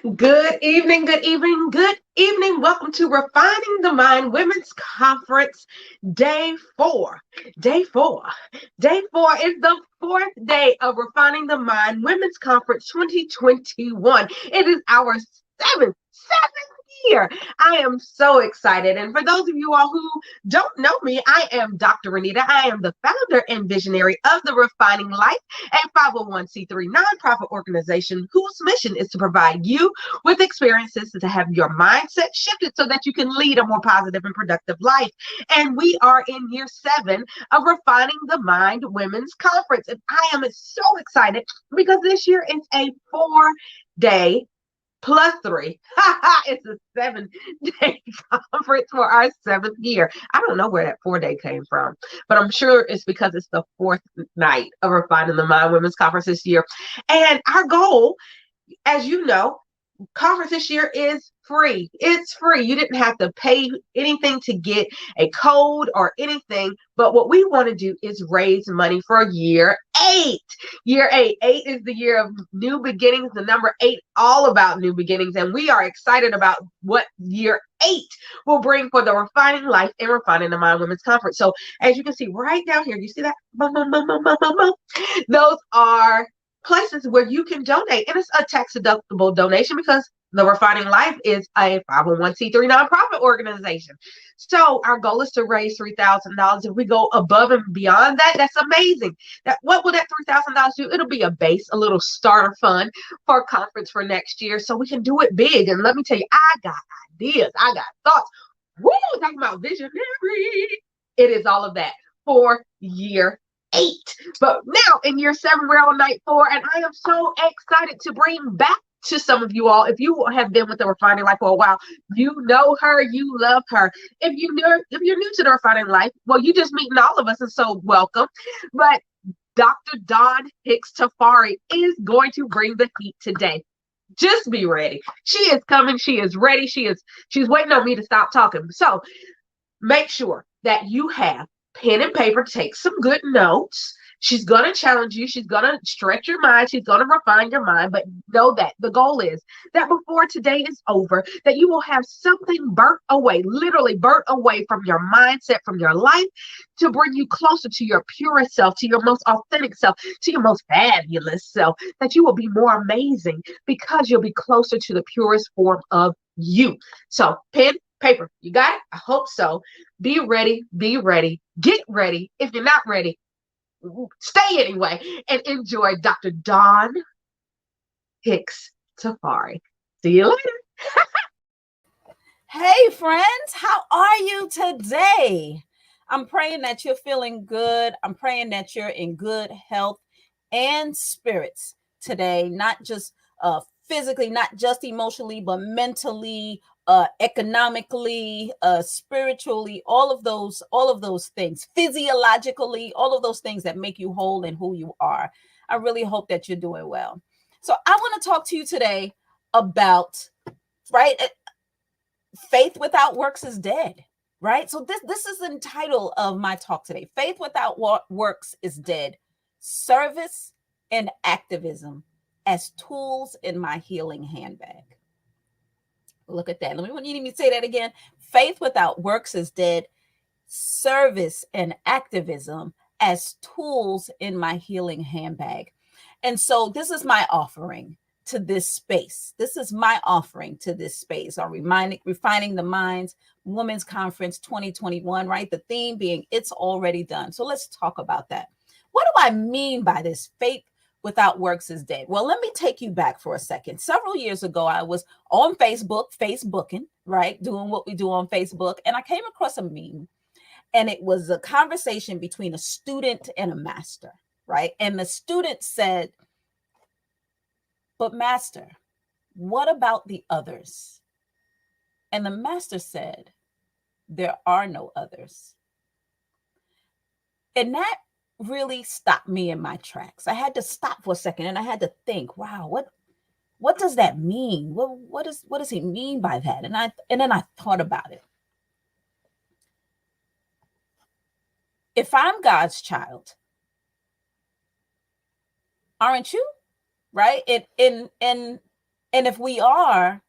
Good evening, good evening, good evening. Welcome to Refining the Mind Women's Conference, day four. Day four. Day four is the fourth day of Refining the Mind Women's Conference 2021. It is our seventh year. I am so excited. And for those of you all who don't know me, I am Dr. Renita. I am the founder and visionary of the Refining Life, a 501c3 nonprofit organization whose mission is to provide you with experiences to have your mindset shifted so that you can lead a more positive and productive life. And we are in year 7 of Refining the Mind Women's Conference. And I am so excited because this year is a 4-day plus 3. It's a 7-day conference for our 7th year. I don't know where that 4-day came from, but I'm sure it's because it's the 4th night of Refining the Mind Women's Conference this year. And our goal, as you know, conference this year is free. It's free. You didn't have to pay anything to get a code or anything. But what we want to do is raise money for year 8. Year 8. 8 is the year of new beginnings. The number 8, all about new beginnings. And we are excited about what year 8 will bring for the Refining Life and Refining the Mind Women's Conference. So as you can see right down here, you see that? Those are places where you can donate, and it's a tax-deductible donation because the Refining Life is a 501c3 nonprofit organization. So our goal is to raise $3,000. If we go above and beyond that, that's amazing. What will that $3,000 do? It'll be a base, a little starter fund for a conference for next year, so we can do it big. And let me tell you, I got ideas, I got thoughts. Woo, talking about visionary. It is all of that for year 8. But now in year 7, we're on night 4, and I am so excited to bring back to some of you all. If you have been with the Refining Life for a while, you know her, you love her. If you're new to the Refining Life, well, you just meeting all of us, and so welcome. But Dr. Dawn Hicks Tafari is going to bring the heat today. Just be ready. She is coming. She is ready. She's waiting on me to stop talking. So make sure that you have pen and paper, take some good notes. She's going to challenge you. She's going to stretch your mind. She's going to refine your mind. But know that the goal is that before today is over, that you will have something burnt away, literally burnt away from your mindset, from your life, to bring you closer to your purest self, to your most authentic self, to your most fabulous self, that you will be more amazing because you'll be closer to the purest form of you. So pen, paper, you got it? I hope so. Be ready, get ready. If you're not ready, stay anyway and enjoy Dr. Dawn Hicks Tafari. See you later. Hey friends, how are you today? I'm praying that you're feeling good. I'm praying that you're in good health and spirits today, not just physically, not just emotionally, but mentally, economically, spiritually, all of those things, physiologically, all of those things that make you whole and who you are. I really hope that you're doing well. So I want to talk to you today about, right, faith without works is dead, right? So this is the title of my talk today. Faith without works is dead. Service and activism as tools in my healing handbag. Look at that. You need me to say that again. Faith without works is dead. Service and activism as tools in my healing handbag. And so this is my offering to this space. This is my offering to this space. Refining the Minds Women's Conference 2021, right? The theme being it's already done. So let's talk about that. What do I mean by this? Faith without works is dead. Well, let me take you back for a second. Several years ago, I was on Facebooking, right? Doing what we do on Facebook. And I came across a meme, and it was a conversation between a student and a master, right? And the student said, "But master, what about the others?" And the master said, "There are no others." And that really stopped me in my tracks. I had to stop for a second and I had to think, wow, what does that mean? What does he mean by that? And then I thought about it. If I'm God's child, aren't you? Right? In And if we are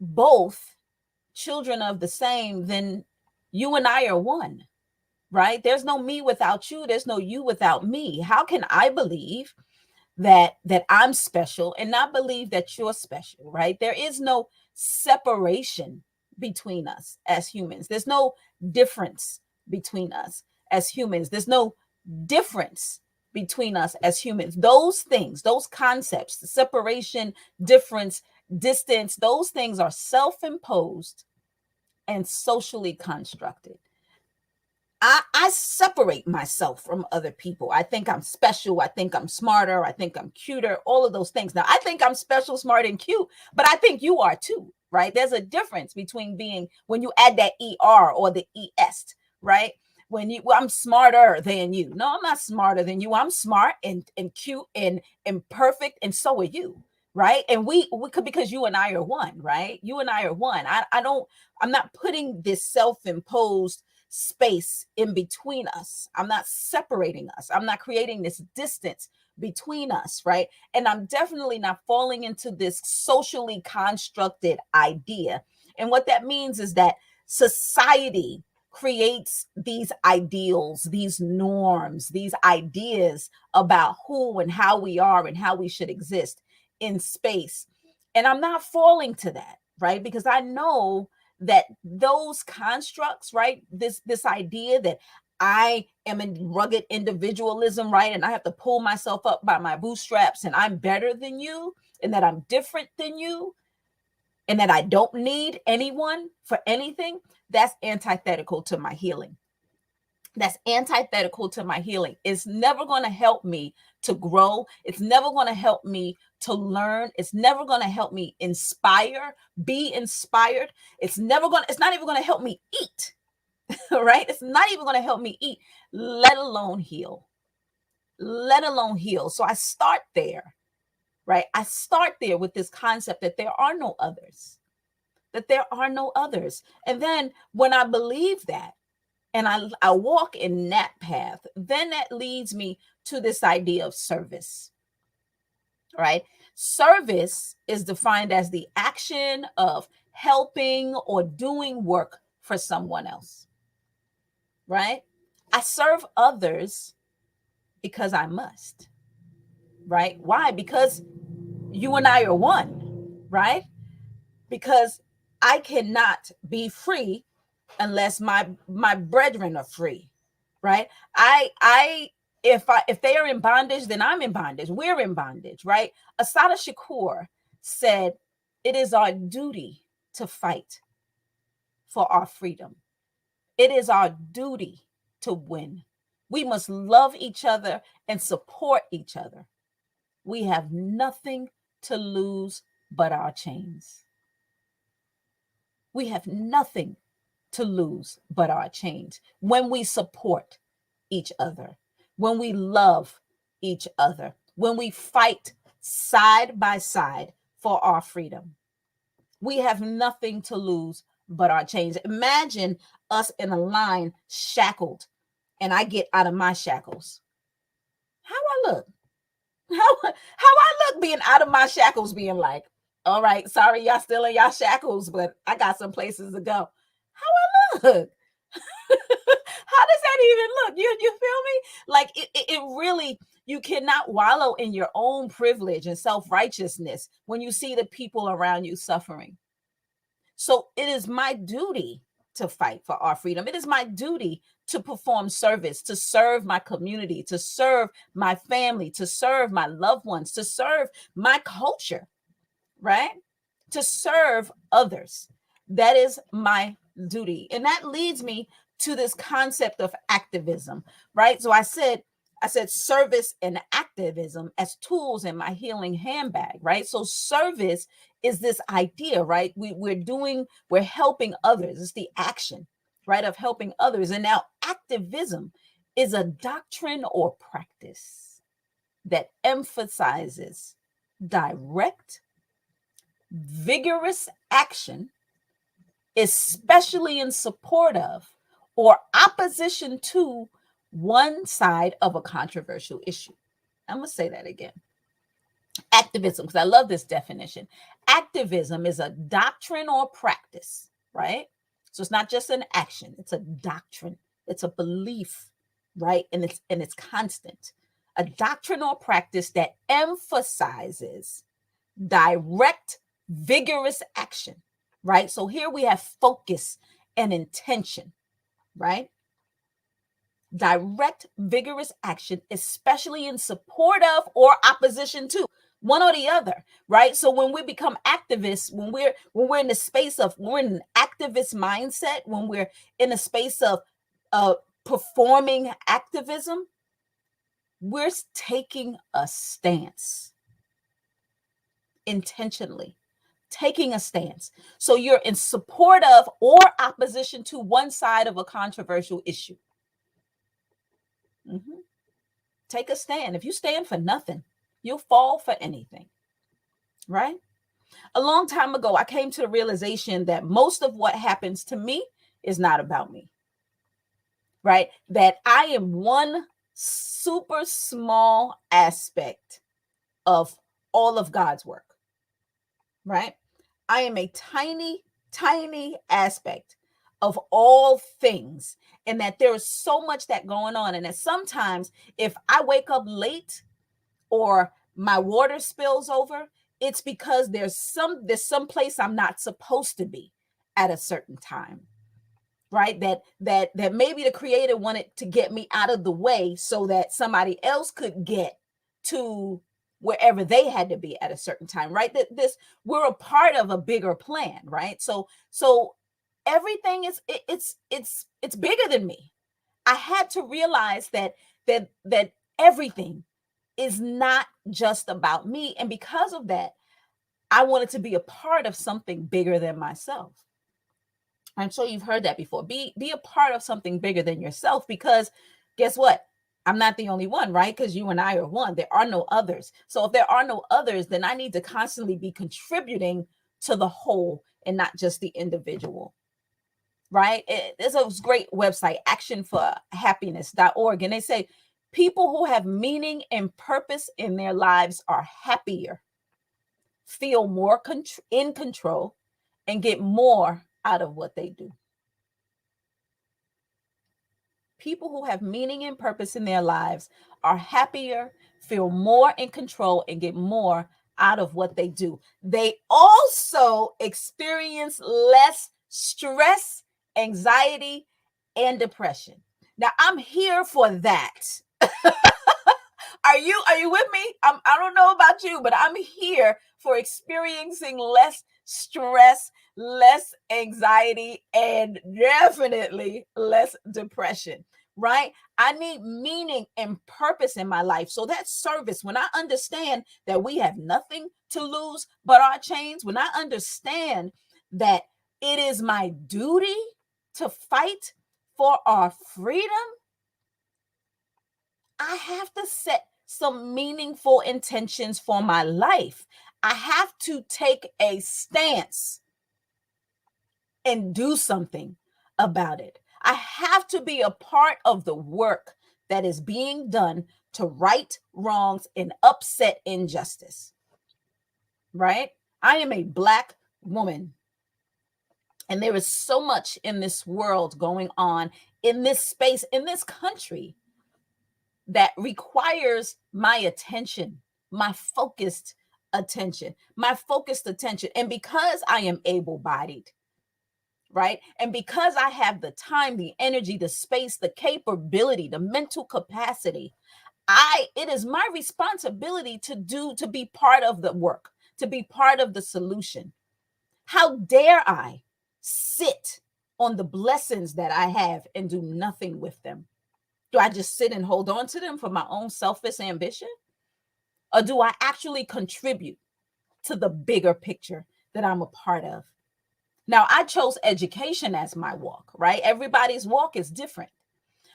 both children of the same, then you and I are one, right? There's no me without you. There's no you without me. How can I believe that I'm special and not believe that you're special, right? There is no separation between us as humans. There's no difference between us as humans. There's no difference between us as humans. Those things, those concepts, the separation, difference, distance, those things are self-imposed and socially constructed. I separate myself from other people. I think I'm special. I think I'm smarter. I think I'm cuter. All of those things. Now, I think I'm special, smart, and cute, but I think you are too, right? There's a difference between being, when you add that ER or the ES, right? When you, well, I'm smarter than you. No, I'm not smarter than you. I'm smart and cute and perfect, and so are you, right? And we could, because you and I are one, right? You and I are one. I'm not putting this self-imposed space in between us. I'm not separating us. I'm not creating this distance between us, right? And I'm definitely not falling into this socially constructed idea. And what that means is that society creates these ideals, these norms, these ideas about who and how we are and how we should exist in space. And I'm not falling to that, right? Because I know that those constructs, right? This idea that I am in rugged individualism, right? And I have to pull myself up by my bootstraps, and I'm better than you, and that I'm different than you, and that I don't need anyone for anything. That's antithetical to my healing. That's antithetical to my healing. It's never going to help me to grow. It's never going to help me to learn. It's never going to help me inspire, be inspired. It's not even going to help me eat, right? It's not even going to help me eat, let alone heal. Let alone heal. So I start there, right? I start there with this concept that there are no others, that there are no others. And then when I believe that, and I walk in that path, then that leads me to this idea of service, right? Service is defined as the action of helping or doing work for someone else, right? I serve others because I must, right? Why? Because you and I are one, right? Because I cannot be free unless my brethren are free, right? I if they are in bondage, then I'm in bondage. We're in bondage, right? Asada Shakur said, "It is our duty to fight for our freedom. It is our duty to win. We must love each other and support each other. We have nothing to lose but our chains. We have nothing to lose but our chains when we support each other, when we love each other, when we fight side by side for our freedom. We have nothing to lose but our chains." Imagine us in a line shackled, and I get out of my shackles. How I look? How I look being out of my shackles, being like, all right, sorry, y'all still in y'all shackles, but I got some places to go. How I look? How does that even look? You feel me? Like it really, you cannot wallow in your own privilege and self-righteousness when you see the people around you suffering. So it is my duty to fight for our freedom. It is my duty to perform service, to serve my community, to serve my family, to serve my loved ones, to serve my culture, right? To serve others. That is my duty. And that leads me to this concept of activism, right? So I said service and activism as tools in my healing handbag, right? So service is this idea, right? We're helping others. It's the action, right, of helping others. And now activism is a doctrine or practice that emphasizes direct, vigorous action, especially in support of or opposition to one side of a controversial issue. I'm going to say that again. Activism, because I love this definition. Activism is a doctrine or practice, right? So it's not just an action, it's a doctrine, it's a belief, right? And it's constant. A doctrine or practice that emphasizes direct, vigorous action, right? So here we have focus and intention, right? Direct, vigorous action, especially in support of or opposition to one or the other, right? So when we become activists, when we're in the space of, we're in an activist mindset, when we're in a space of performing activism, we're taking a stance intentionally, taking a stance. So you're in support of or opposition to one side of a controversial issue. Mm-hmm. Take a stand. If you stand for nothing, you'll fall for anything, right? A long time ago, I came to the realization that most of what happens to me is not about me, right? That I am one super small aspect of all of God's work, right? I am a tiny, tiny aspect of all things, and that there is so much that going on. And that sometimes if I wake up late or my water spills over, it's because there's some place I'm not supposed to be at a certain time, right? That maybe the creator wanted to get me out of the way so that somebody else could get to wherever they had to be at a certain time, right? That this, we're a part of a bigger plan, right? So everything is it's bigger than me. I had to realize that everything is not just about me. And because of that, I wanted to be a part of something bigger than myself. I'm sure you've heard that before. Be a part of something bigger than yourself, because guess what? I'm not the only one, right? Because you and I are one. There are no others. So if there are no others, then I need to constantly be contributing to the whole and not just the individual, right? There's a great website, actionforhappiness.org, and they say people who have meaning and purpose in their lives are happier, feel more in control, and get more out of what they do. People who have meaning and purpose in their lives are happier, feel more in control, and get more out of what they do. They also experience less stress, anxiety, and depression. Now, I'm here for that. Are you with me? I don't know about you, but I'm here for experiencing less stress, less anxiety, and definitely less depression, right? I need meaning and purpose in my life. So that service, when I understand that we have nothing to lose but our chains, when I understand that it is my duty to fight for our freedom, I have to set some meaningful intentions for my life. I have to take a stance and do something about it. I have to be a part of the work that is being done to right wrongs and upset injustice, right? I am a Black woman, and there is so much in this world going on, in this space, in this country, that requires my attention, my focused attention. And because I am able-bodied, right? And because I have the time, the energy, the space, the capability, the mental capacity, it is my responsibility to be part of the work, to be part of the solution. How dare I sit on the blessings that I have and do nothing with them? Do I just sit and hold on to them for my own selfish ambition? Or do I actually contribute to the bigger picture that I'm a part of? Now, I chose education as my walk, right? Everybody's walk is different.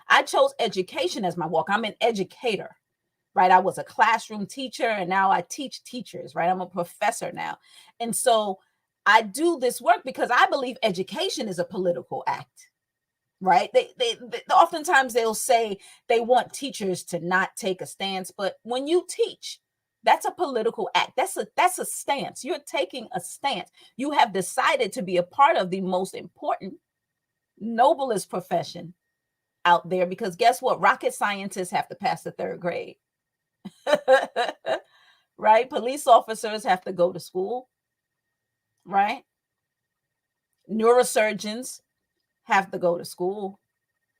I chose education as my walk. I'm an educator, right? I was a classroom teacher, and now I teach teachers, right? I'm a professor now. And so I do this work because I believe education is a political act, right? They oftentimes they'll say they want teachers to not take a stance, but when you teach, That's a political act. That's a stance. You're taking a stance. You have decided to be a part of the most important, noblest profession out there, because guess what? Rocket scientists have to pass the 3rd grade. Right? Police officers have to go to school. Right? Neurosurgeons have to go to school.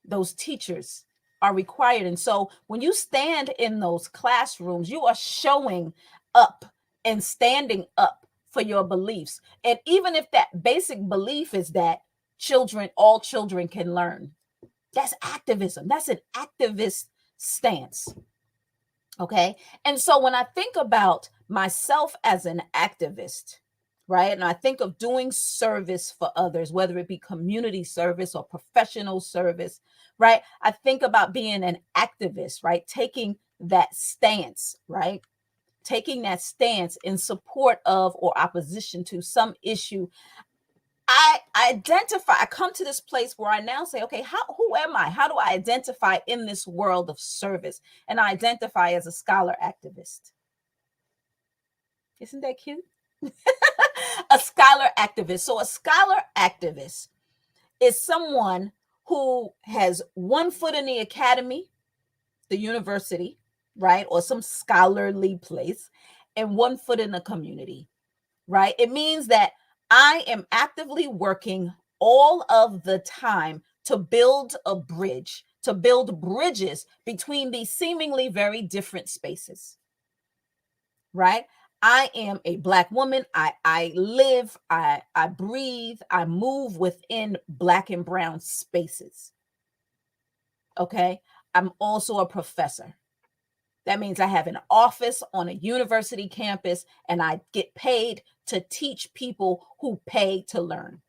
Those teachers are required. And so when you stand in those classrooms, you are showing up and standing up for your beliefs. And even if that basic belief is that all children can learn, that's activism. That's an activist stance. Okay. And so when I think about myself as an activist, right, and I think of doing service for others, whether it be community service or professional service, right, I think about being an activist, right, taking that stance, right, taking that stance in support of or opposition to some issue. I come to this place where I now say, okay, who am I? How do I identify in this world of service? And I identify as a scholar activist. Isn't that cute? A scholar activist. So a scholar activist is someone who has one foot in the academy, the university, right, or some scholarly place, and one foot in the community, right? It means that I am actively working all of the time to build a bridge, to build bridges between these seemingly very different spaces, right? I am a Black woman. I live, I breathe, I move within Black and brown spaces. Okay. I'm also a professor. That means I have an office on a university campus and I get paid to teach people who pay to learn.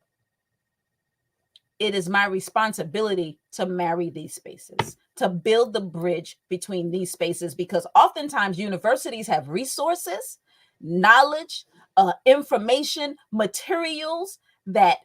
It is my responsibility to marry these spaces, to build the bridge between these spaces, because oftentimes universities have resources, knowledge, information, materials that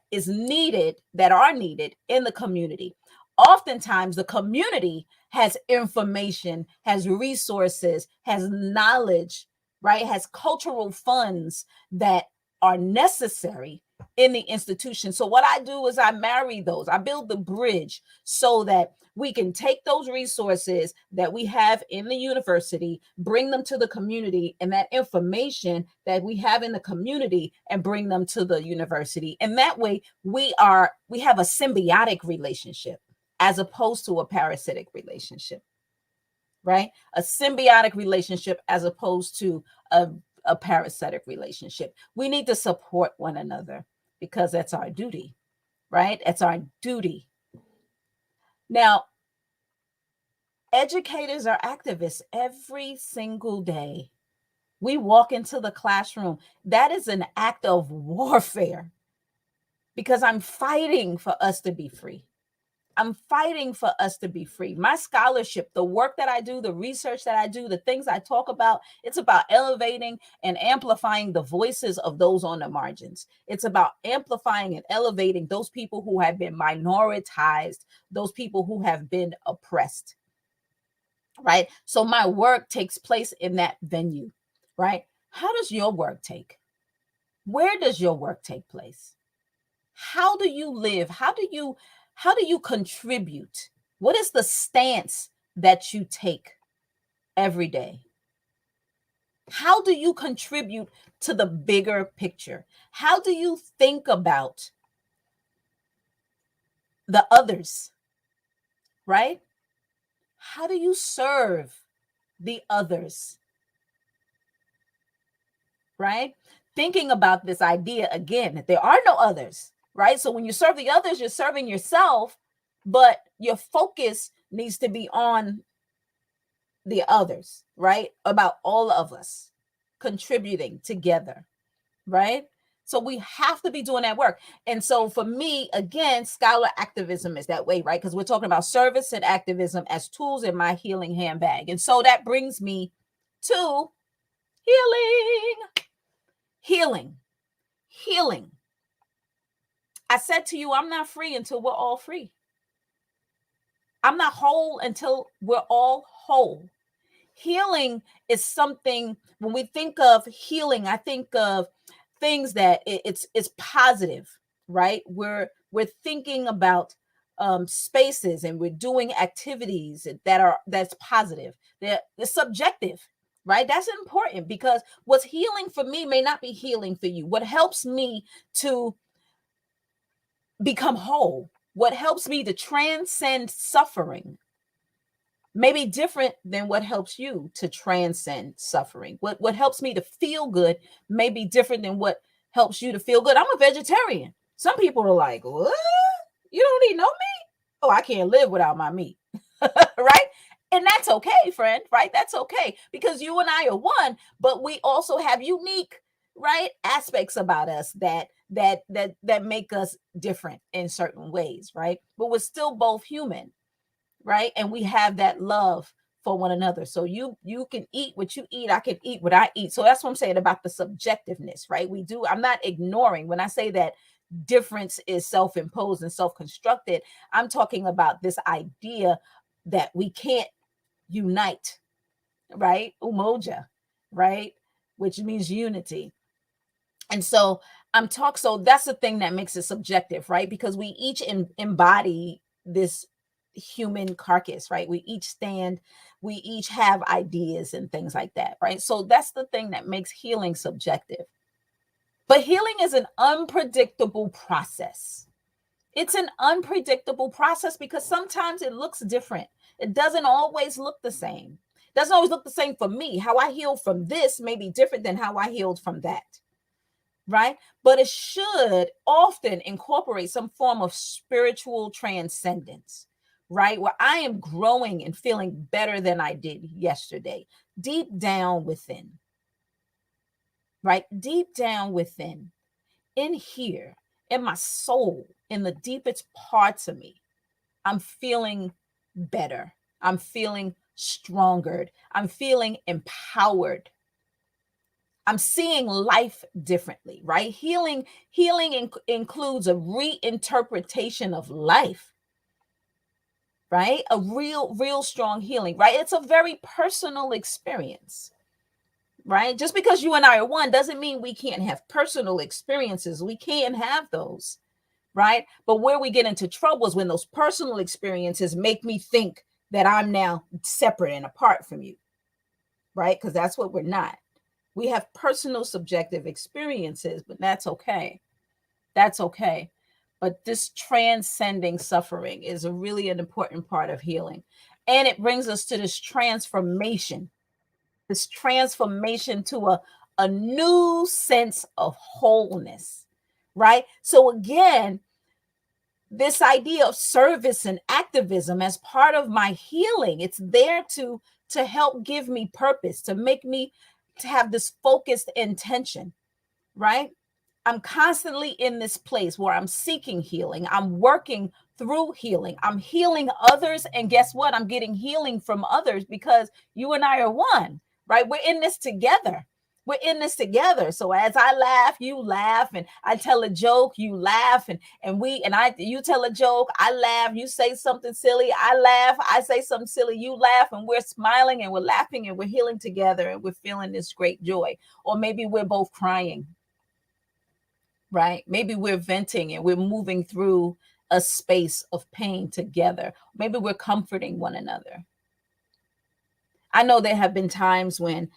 are needed in the community. Oftentimes the community has information, has resources, has knowledge, right? Has cultural funds that are necessary in the institution. So what I do is I marry those. I build the bridge so that we can take those resources that we have in the university, bring them to the community, and that information that we have in the community and bring them to the university. And that way we have a symbiotic relationship as opposed to a parasitic relationship, right? A symbiotic relationship as opposed to a parasitic relationship. We need to support one another because that's our duty, right? That's our duty. Now, educators are activists every single day. We walk into the classroom. That is an act of warfare because I'm fighting for us to be free. I'm fighting for us to be free. My scholarship, the work that I do, the research that I do, the things I talk about, it's about elevating and amplifying the voices of those on the margins. It's about amplifying and elevating those people who have been minoritized, those people who have been oppressed, right? So my work takes place in that venue, right? How does your work take? Where does your work take place? How do you live? How do you contribute? What is the stance that you take every day? How do you contribute to the bigger picture? How do you think about the others, right? How do you serve the others, right? Thinking about this idea again, that there are no others, right? So when you serve the others, you're serving yourself, but your focus needs to be on the others, right? About all of us contributing together, right? So we have to be doing that work. And so for me, again, scholar activism is that way, right? Because we're talking about service and activism as tools in my healing handbag. And so that brings me to healing. I said to you, I'm not free until we're all free. I'm not whole until we're all whole. Healing is something, when we think of healing, I think of things that it's positive, right? We're thinking about spaces, and we're doing activities that's positive. They're subjective, right? That's important, because what's healing for me may not be healing for you. What helps me to become whole, what helps me to transcend suffering, may be different than what helps you to transcend suffering. What helps me to feel good may be different than what helps you to feel good. I'm a vegetarian. Some people are like, what? You don't eat no meat? Oh, I can't live without my meat. Right? And that's okay, friend, right? That's okay, because you and I are one, but we also have unique, right, aspects about us that make us different in certain ways, right? But we're still both human, right? And we have that love for one another. So you can eat what you eat, I can eat what I eat. So that's what I'm saying about the subjectiveness, right? I'm not ignoring when I say that difference is self-imposed and self-constructed. I'm talking about this idea that we can't unite, right? Umoja, right? Which means unity. And so so that's the thing that makes it subjective, right? Because we each embody this human carcass, right? We each have ideas and things like that, right? So that's the thing that makes healing subjective. But healing is an unpredictable process. It's an unpredictable process because sometimes it looks different. It doesn't always look the same. It doesn't always look the same for me. How I healed from this may be different than how I healed from that, right? But it should often incorporate some form of spiritual transcendence, right? Where I am growing and feeling better than I did yesterday, deep down within, right? Deep down within, in here, in my soul, in the deepest parts of me, I'm feeling better. I'm feeling stronger. I'm feeling empowered. I'm seeing life differently, right? Healing includes a reinterpretation of life, right? A real strong healing, right? It's a very personal experience, right? Just because you and I are one doesn't mean we can't have personal experiences. We can have those, right? But where we get into trouble is when those personal experiences make me think that I'm now separate and apart from you, right? Because that's what we're not. We have personal subjective experiences, but that's okay. That's okay. But this transcending suffering is really an important part of healing. And it brings us to this transformation to a new sense of wholeness, right? So again, this idea of service and activism as part of my healing, it's there to help give me purpose, to make me to have this focused intention, right? I'm constantly in this place where I'm seeking healing. I'm working through healing. I'm healing others. And guess what? I'm getting healing from others because you and I are one, right? We're in this together. We're in this together. So as I laugh, you laugh, and I tell a joke, you laugh, and you tell a joke, I laugh, you say something silly, I laugh, I say something silly, you laugh, and we're smiling and we're laughing and we're healing together and we're feeling this great joy. Or maybe we're both crying, right? Maybe we're venting and we're moving through a space of pain together. Maybe we're comforting one another. I know there have been times when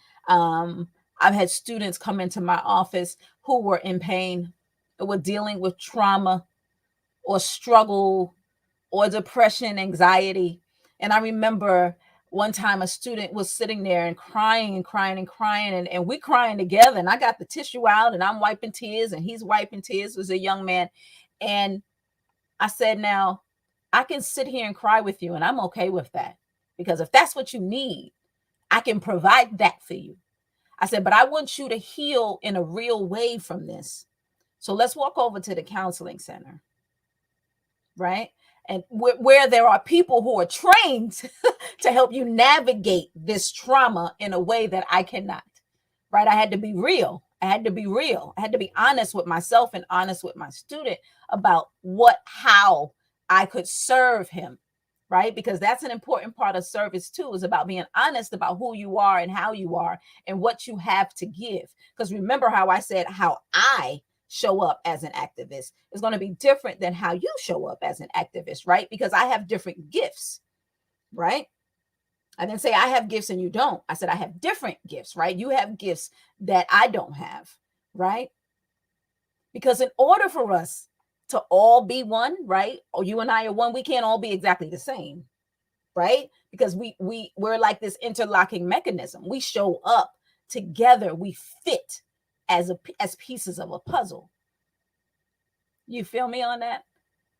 I've had students come into my office who were in pain, were dealing with trauma or struggle or depression, anxiety. And I remember one time a student was sitting there and crying and crying and crying, and we crying together. And I got the tissue out and I'm wiping tears and he's wiping tears. It was a young man. And I said, now I can sit here and cry with you and I'm okay with that, because if that's what you need, I can provide that for you. I said, but I want you to heal in a real way from this. So let's walk over to the counseling center, right? And where there are people who are trained to help you navigate this trauma in a way that I cannot, right? I had to be real. I had to be real. I had to be honest with myself and honest with my student about how I could serve him, right? Because that's an important part of service too, is about being honest about who you are and how you are and what you have to give. Because remember how I said how I show up as an activist is going to be different than how you show up as an activist, right? Because I have different gifts, right? I didn't say I have gifts and you don't. I said I have different gifts, right? You have gifts that I don't have, right? Because in order for us to all be one, right? Or you and I are one, we can't all be exactly the same, right? Because we're like this interlocking mechanism. We show up together, we fit as pieces of a puzzle. You feel me on that?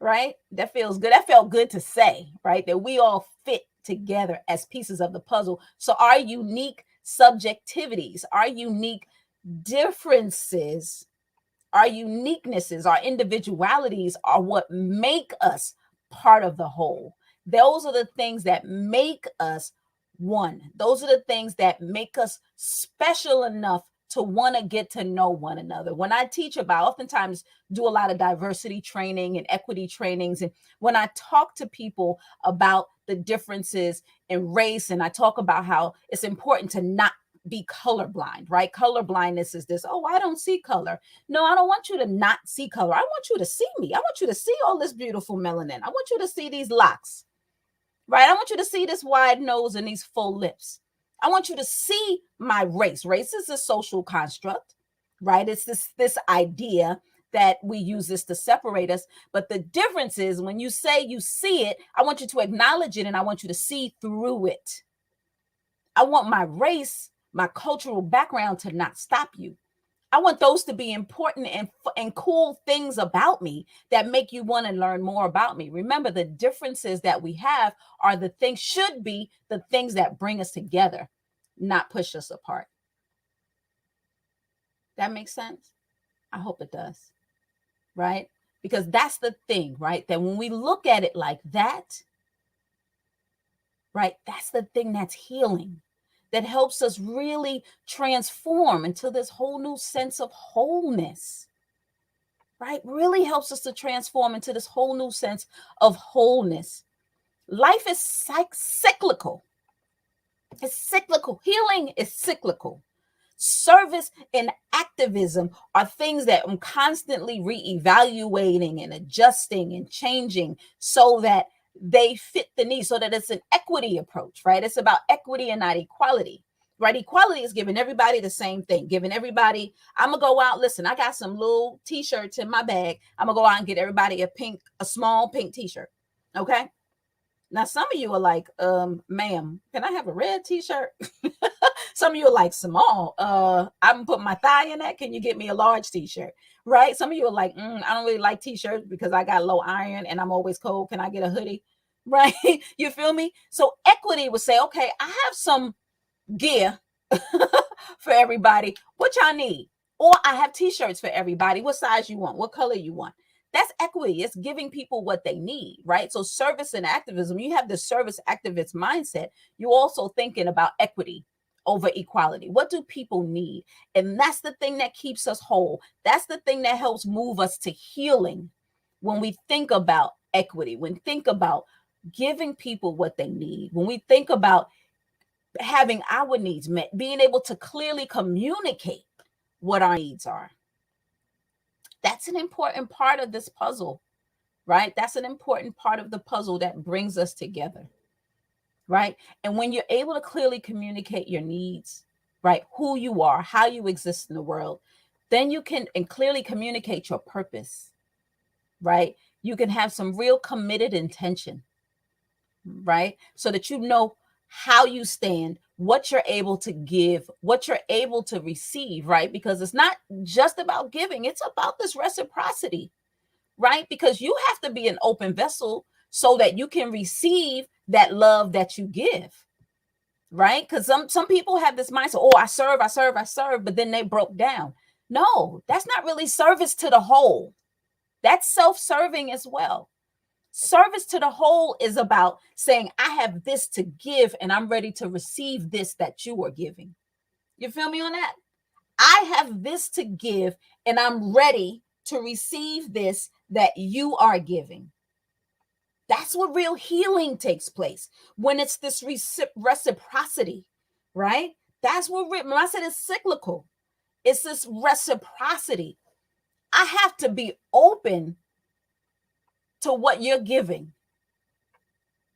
Right? That feels good. That felt good to say, right? That we all fit together as pieces of the puzzle. So our unique subjectivities, our unique differences, our uniquenesses, our individualities are what make us part of the whole. Those are the things that make us one. Those are the things that make us special enough to want to get to know one another. When I teach about, oftentimes do a lot of diversity training and equity trainings. And when I talk to people about the differences in race, and I talk about how it's important to not be colorblind, right? Color blindness is this, oh, I don't see color. No, I don't want you to not see color. I want you to see me. I want you to see all this beautiful melanin. I want you to see these locks, right? I want you to see this wide nose and these full lips. I want you to see my race. Race is a social construct, right? It's this idea that we use this to separate us. But the difference is when you say you see it, I want you to acknowledge it and I want you to see through it. I want my race, my cultural background to not stop you. I want those to be important and cool things about me that make you want to learn more about me. Remember, the differences that we have are the things, should be the things that bring us together, not push us apart. That makes sense? I hope it does, right? Because that's the thing, right? That when we look at it like that, right, that's the thing that's healing, that helps us really transform into this whole new sense of wholeness, right? Really helps us to transform into this whole new sense of wholeness. Life is cyclical. It's cyclical. Healing is cyclical. Service and activism are things that I'm constantly reevaluating and adjusting and changing so that they fit the needs, so that it's an equity approach, right? It's about equity and not equality, right? Equality is giving everybody the same thing, giving everybody, I'm gonna go out, listen, I got some little t-shirts in my bag. I'm gonna go out and get everybody a small pink t-shirt, okay? Now, some of you are like, ma'am, can I have a red t-shirt? Some of you are like, small. I'm putting my thigh in that. Can you get me a large t-shirt? Right? Some of you are like, I don't really like t-shirts because I got low iron and I'm always cold. Can I get a hoodie? Right? You feel me? So equity would say, okay, I have some gear for everybody. What y'all need? Or I have t-shirts for everybody. What size you want? What color you want? That's equity. It's giving people what they need, right? So service and activism, you have the service activist mindset. You're also thinking about equity over equality. What do people need? And that's the thing that keeps us whole. That's the thing that helps move us to healing when we think about equity, when we think about giving people what they need, when we think about having our needs met, being able to clearly communicate what our needs are. That's an important part of this puzzle, right? That's an important part of the puzzle that brings us together, right? And when you're able to clearly communicate your needs, right, who you are, how you exist in the world, then you can and clearly communicate your purpose, right? You can have some real committed intention, right? So that you know how you stand, what you're able to give, what you're able to receive, right? Because it's not just about giving, it's about this reciprocity, right? Because you have to be an open vessel so that you can receive that love that you give, right? Because some people have this mindset, oh, I serve, but then they broke down. No, that's not really service to the whole. That's self-serving as well. Service to the whole is about saying, I have this to give and I'm ready to receive this that you are giving. You feel me on that? I have this to give and I'm ready to receive this that you are giving. That's what real healing takes place, when it's this reciprocity, right? That's what, when I said it's cyclical, it's this reciprocity. I have to be open to what you're giving,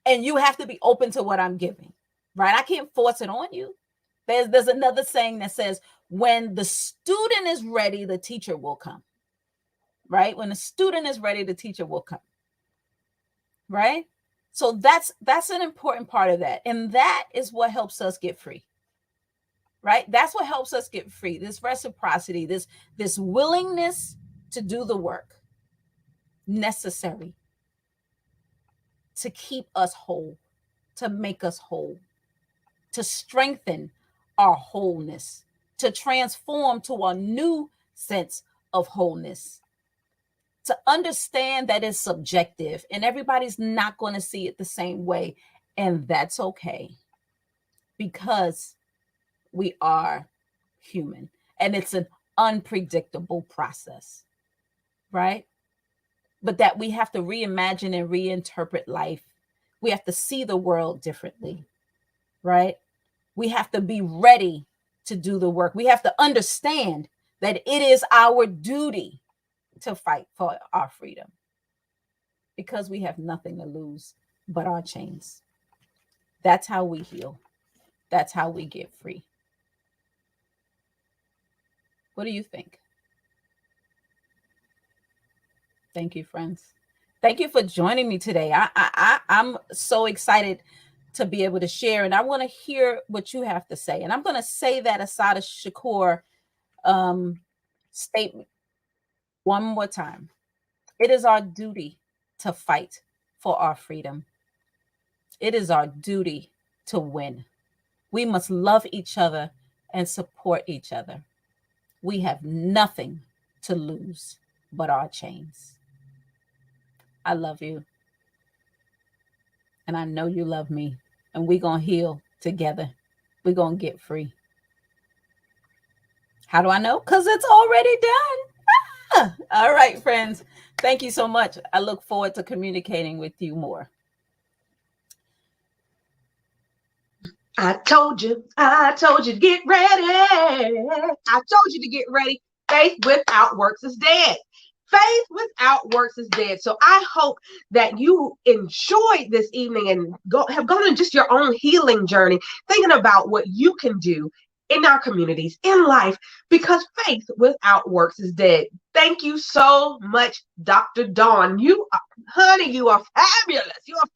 and you have to be open to what I'm giving, right? I can't force it on you. There's another saying that says, when the student is ready, the teacher will come, right? When the student is ready, the teacher will come, right? So that's an important part of that. And that is what helps us get free, right? That's what helps us get free. This reciprocity, this willingness to do the work necessary to keep us whole, to make us whole, to strengthen our wholeness, to transform to a new sense of wholeness, to understand that it's subjective and everybody's not going to see it the same way. And that's okay, because we are human and it's an unpredictable process, right? But that we have to reimagine and reinterpret life. We have to see the world differently, right? We have to be ready to do the work. We have to understand that it is our duty to fight for our freedom, because we have nothing to lose but our chains. That's how we heal. That's how we get free. What do you think? Thank you, friends. Thank you for joining me today. I'm so excited to be able to share, and I want to hear what you have to say. And I'm going to say that Assata Shakur statement one more time. It is our duty to fight for our freedom. It is our duty to win. We must love each other and support each other. We have nothing to lose but our chains. I love you. And I know you love me. And we're going to heal together. We're going to get free. How do I know? Because it's already done. All right, friends. Thank you so much. I look forward to communicating with you more. I told you to get ready. I told you to get ready. Faith without works is dead. Faith without works is dead. So I hope that you enjoyed this evening and have gone on just your own healing journey, thinking about what you can do in our communities, in life, because faith without works is dead. Thank you so much, Dr. Dawn. You are fabulous. You are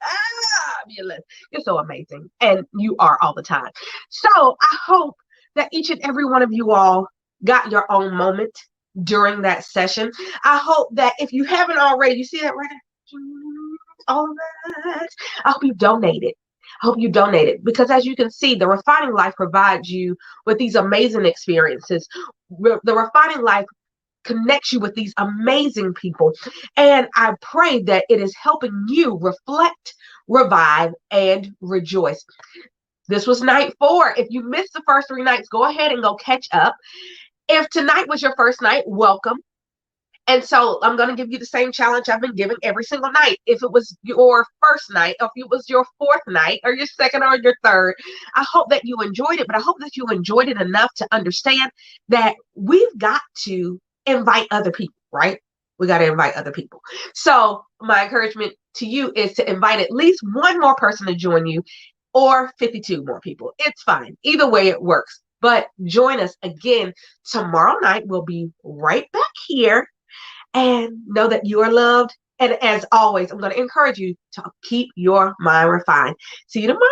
fabulous. You're so amazing. And you are all the time. So I hope that each and every one of you all got your own moment during that session. I hope that if you haven't already, you see that right there? All that. I hope you donated. I hope you donated, because as you can see, the Refining Life provides you with these amazing experiences. The Refining Life connects you with these amazing people. And I pray that it is helping you reflect, revive, and rejoice. This was night 4. If you missed the first 3 nights, go ahead and go catch up. If tonight was your first night, welcome. And so I'm going to give you the same challenge I've been giving every single night. If it was your first night, or if it was your 4th night, or your 2nd or your 3rd, I hope that you enjoyed it. But I hope that you enjoyed it enough to understand that we've got to invite other people, right? We got to invite other people. So my encouragement to you is to invite at least one more person to join you, or 52 more people. It's fine. Either way, it works. But join us again tomorrow night. We'll be right back here. And know that you are loved. And as always, I'm going to encourage you to keep your mind refined. See you tomorrow.